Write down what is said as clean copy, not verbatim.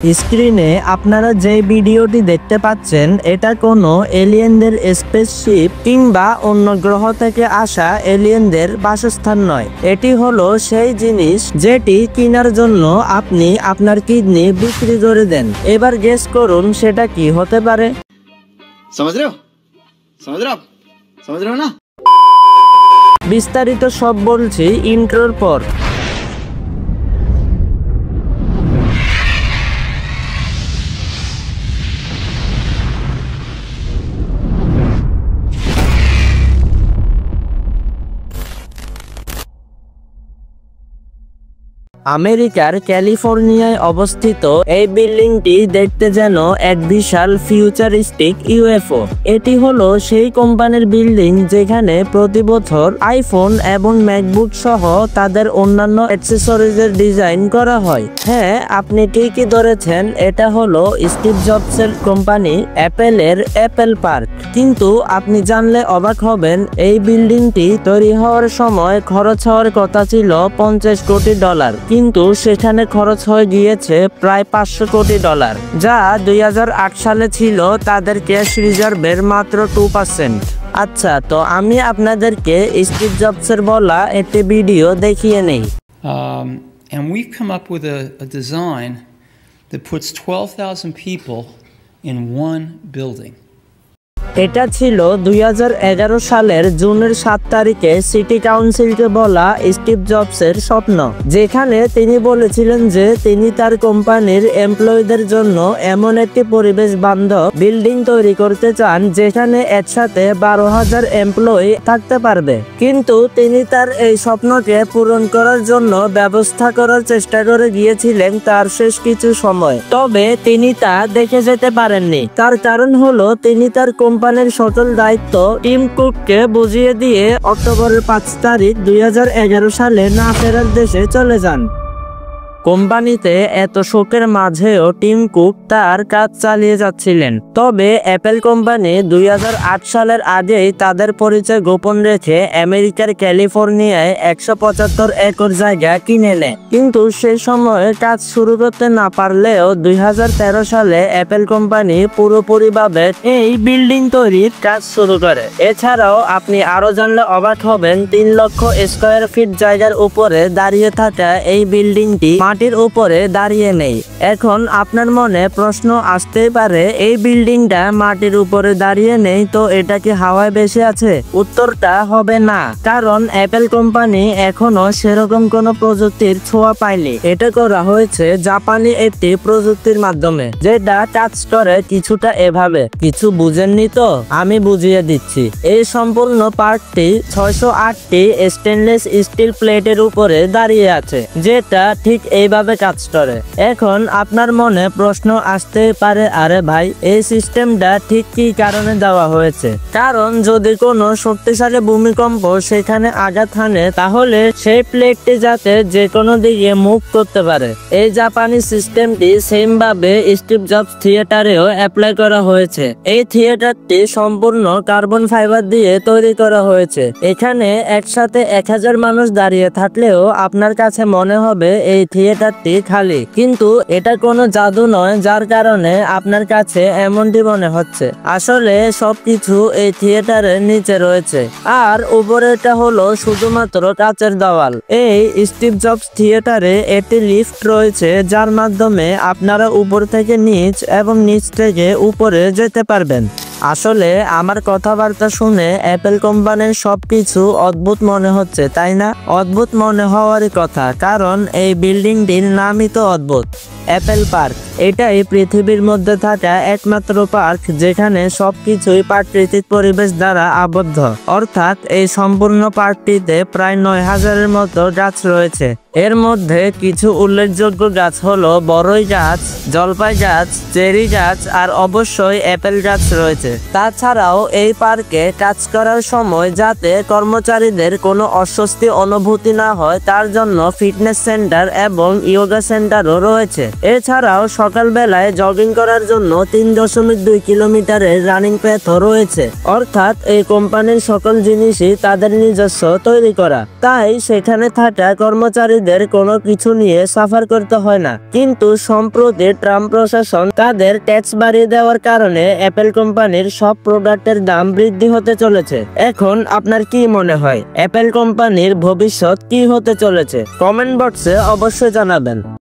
স্ক্রিনে আপনারা যে ভিডিওটি দেখতে পাচ্ছেন এটা কোনো এলিয়েনদের স্পেসশিপ কিংবা অন্য গ্রহ থেকে আসা এলিয়েনদের বাসস্থান নয়। এটি হলো সেই জিনিস যেটি কেনার জন্য আপনি আপনার কিডনি বিক্রি করে দেন। এবার গেস করুন সেটা কি হতে পারে। समझ रहे हो ना? বিস্তারিত সব বলছি ইন্ট্রোর পর। আমেরিকার ক্যালিফোর্নিয়ায় অবস্থিত এই বিল্ডিংটি দেখতে যেন এক বিশাল ফিউচারিস্টিক ইউএফও। এটি হলো সেই কোম্পানির বিল্ডিং যেখানে প্রতি বছর আইফোন এবং ম্যাকবুক সহ তাদের অন্যান্য অ্যাক্সেসরিজের ডিজাইন করা হয়। হ্যাঁ, আপনি ঠিকই ধরেছেন, এটা হলো স্টিভ জবসের কোম্পানি অ্যাপেলের অ্যাপেল পার্ক। কিন্তু আপনি জানলে অবাক হবেন, এই বিল্ডিংটি তৈরি হওয়ার সময় খরচ হওয়ার কথা ছিল $50 কোটি, কিন্তু সেখানে খরচ হয়ে গিয়েছে প্রায় $500 কোটি, যা 2008 সালে ছিল তাদের ক্যাশ রিজার্ভের মাত্র 2%। আচ্ছা, তো আমি আপনাদেরকে স্টিভ জবসের বলা একটি ভিডিও দেখিয়ে নেই। And we've come up with a design that puts 12,000 people in one building. এটা ছিল 2011 সালের জুনের 7 তারিখে সিটি কাউন্সিলকে বলা স্টিভ জবসের স্বপ্ন, যেখানে তিনি বলেছিলেন যে তিনি তার কোম্পানির এমপ্লয়ীদের জন্য এমন একটি পরিবেশ বান্ধব বিল্ডিং তৈরি করতে চান যেখানে একসাথে 12,000 এমপ্লয়ি থাকতে পারবে। কিন্তু তিনি তার এই স্বপ্নকে পূরণ করার জন্য ব্যবস্থা করার চেষ্টা করে গিয়েছিলেন তার শেষ কিছু সময়, তবে তিনি তা দেখে যেতে পারেননি। তার কারণ হলো তিনি তার কোম্পানির সকল দায়িত্ব টিম কুককে বুঝিয়ে দিয়ে অক্টোবরের 5 তারিখ 2011 সালে না ফেরার দেশে চলে যান। কোম্পানিতে এত শোকের মাঝেও টিম কুক তার কাজ চালিয়ে যাচ্ছিলেন। তবে অ্যাপেল কোম্পানি 2008 সালের আগেই তাদের পরিচয় গোপন রেখে আমেরিকার ক্যালিফোর্নিয়ায় 175 একর জায়গা কিনে নেয়। কিন্তু সেই সময় কাজ শুরু করতে না পারলেও 2013 সালে অ্যাপেল কোম্পানি পুরোপুরিভাবে এই বিল্ডিং তৈরির কাজ শুরু করে। এছাড়াও আপনি আরো জানলে অবাক হবেন, 3 লক্ষ স্কয়ার ফিট জায়গার উপরে দাঁড়িয়ে থাকা এই বিল্ডিংটি মাটির উপরে দাঁড়িয়ে নেই। এখন আপনার মনে প্রশ্ন আসতেই পারে, এই বিল্ডিংটা মাটির উপরে দাঁড়িয়ে নেই তো এটা কি হাওয়ায় ভেসে আছে? উত্তরটা হবে না, কারণ অ্যাপেল কোম্পানি এখনো সেরকম কোনো প্রযুক্তির ছোঁয়া পায়নি। এটা করা হয়েছে জাপানি একটি প্রযুক্তির মাধ্যমে, যেটা কাজ করে কিছুটা এভাবে। কিছু বুঝেননি তো? আমি বুঝিয়ে দিচ্ছি। এই সম্পূর্ণ পার্কটি 608টি স্টেনলেস স্টিল প্লেটের উপরে দাঁড়িয়ে আছে, যেটা ঠিক এইভাবে কাজ করে। এখন আপনার মনে প্রশ্ন আসতে পারে, আরে ভাই, এই সিস্টেমটা ঠিক কি কারণে দেওয়া হয়েছে? কারণ যদি কোনো শক্তিশালী ভূমিকম্প সেখানে আঘাত হানে, তাহলে সেই প্লেটটি যাতে যে কোনো দিকে মুভ করতে পারে। এই জাপানি সিস্টেমটি সেম ভাবে স্টিভ জবস থিয়েটারেও অ্যাপ্লাই করা হয়েছে। এই থিয়েটারটি সম্পূর্ণ কার্বন ফাইবার দিয়ে তৈরি করা হয়েছে। এখানে একসাথে 1000 মানুষ দাঁড়িয়ে থাকলেও আপনার কাছে মনে হবে এই থিয়েটারটি খালি, কিন্তু এটা কোনো জাদু নয় যার কারণে আপনার কাছে এমনটি মনে হচ্ছে। আসলে সবকিছু এই থিয়েটারের নিচে রয়েছে, আর উপরেটা হলো শুধুমাত্র কাচের দেওয়াল। এই স্টিভ জবস থিয়েটারে একটি লিফট রয়েছে যার মাধ্যমে আপনারা উপর থেকে নিচ এবং নিচ থেকে উপরে যেতে পারবেন। আসলে আমার কথাবার্তা শুনে অ্যাপেল কোম্পানির সবকিছু অদ্ভুত মনে হচ্ছে, তাই না? অদ্ভুত মনে হওয়ারই কথা, কারণ এই বিল্ডিংটির নামই তো অদ্ভুত, অ্যাপেল পার্ক। এটাই পৃথিবীর মধ্যে থাকা একমাত্র পার্ক যেখানে সবকিছুই প্রাকৃতিক পরিবেশ দ্বারা আবদ্ধ। অর্থাৎ এই সম্পূর্ণ পার্কটিতে প্রায় 9000-এর মতো গাছ রয়েছে। এর মধ্যে কিছু উল্লেখযোগ্য গাছ হলো বড়ই গাছ, জলপাই গাছ, চেরি গাছ আর অবশ্যই অ্যাপেল গাছ রয়েছে। তাছাড়াও এই পার্কে কাজ করার সময় যাতে কর্মচারীদের কোনো অস্বস্তি অনুভূতি না হয় তার জন্য ফিটনেস সেন্টার এবং ইয়োগা সেন্টারও রয়েছে। এছাড়াও সকালবেলায় জগিং করার জন্য 3.2 কিলোমিটারের রানিং প্যাথও রয়েছে। অর্থাৎ এই কোম্পানির সকল জিনিসই তাদের নিজস্ব তৈরি করা, তাই সেখানে থাকা কর্মচারীদের তাদের কোনো কিছু নিয়ে সাফার করতে হয় না। কিন্তু সম্প্রতি ট্রাম্প প্রশাসন তাদের ট্যাক্স বাড়িয়ে দেওয়ার কারণে অ্যাপেল কোম্পানির সব প্রোডাক্টের দাম বৃদ্ধি হতে চলেছে। এখন আপনার কি মনে হয় অ্যাপেল কোম্পানির ভবিষ্যৎ কি হতে চলেছে? কমেন্ট বক্সে অবশ্যই জানাবেন।